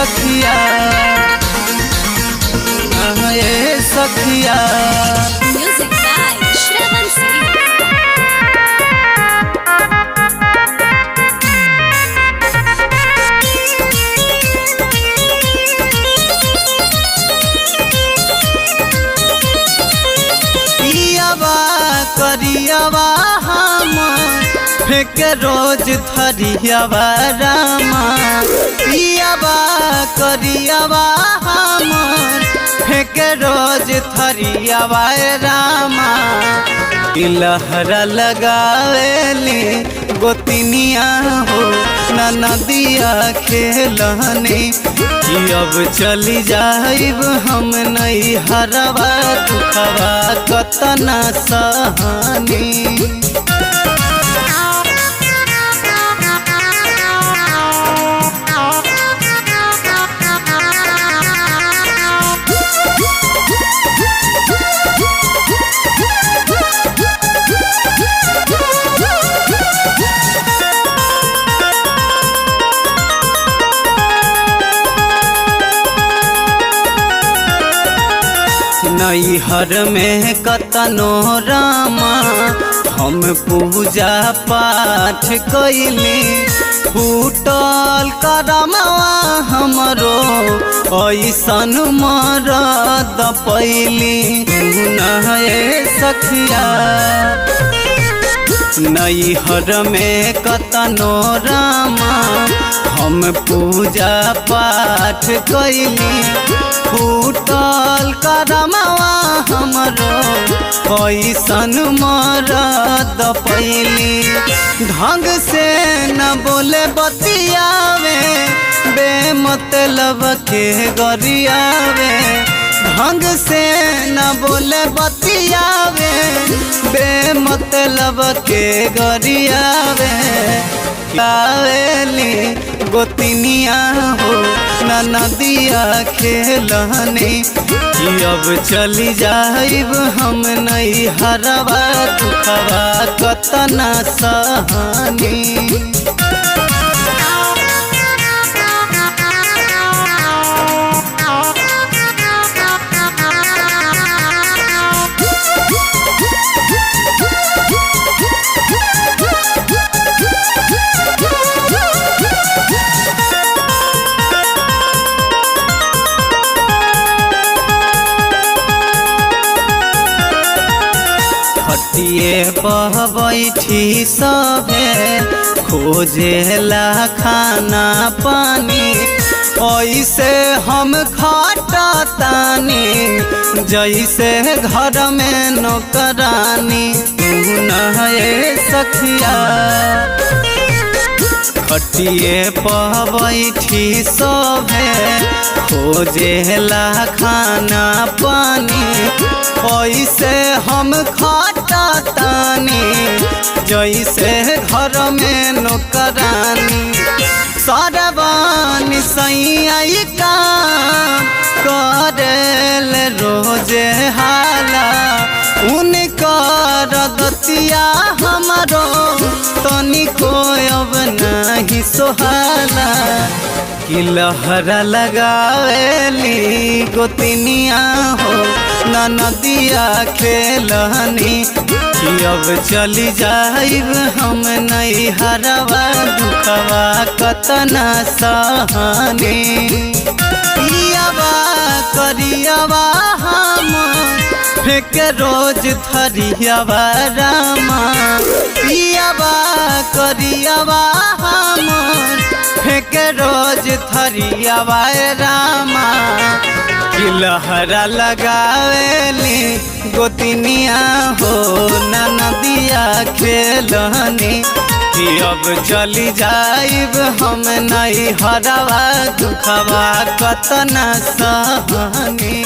सखिया ए सखिया। Music by Shravan Singh. करियावा हम फेंक रोज थरियावा रामा। पियावा करियावा हम फेंक रोज थरियावा रामा। लहरा लगावेली गोतिनिया हो नदिया खेलने कि अब चली जाइब हम नहीं हरवा दुखवा कतना सहनी। नैहर में कतनो रामा हम पूजा पाठ कैली। फूटल करमवा हमरो ऐसन मरद पैली नहे सखिया। नैहर में कतनो रामा हम पूजा पाठ कैली। फूटल करमवा हमरो ऐसन मरद पैली। ढंग से न बोले बतियावे बेमतलब के गरियावे। ढंग से न बोले बतियावे बेमतलब के गरियावे। आवेली गोतिनिया हो नदिया खेलने कि अब चली जाइब हम नहीं हरवा दुखवा कतना सहनी। खटिए पर बैठी सबे खोजेला खाना पानी। ऐसे हम खटतानी जैसे घर में नौकरानी नहे सखिया। खटिए पर बैठी सबे खोजेला खाना पानी। ऐसे हम खटतानी जैसे घर में नौकरानी। सरवानी सैया काम करेल रोजे हाला। उनकर गतिया हमरो तनिको अब नहीं सोहाला। कि लहरा लगावेली गोतिनिया हो नदिया खेलनी कि अब चली जाइब हम नहीं हरवा दुखवा कतना सहनी। पियावा करियावा हम फेंक रोज थरियावा रामा। पियावा करियावा हम फेंक रोज थरियावा रामा। कि लहरा लगावेली गोतिनिया हो नदिया खेलनी कि अब चली जाइब हम नहीं हरवा दुखवा कतना सहनी।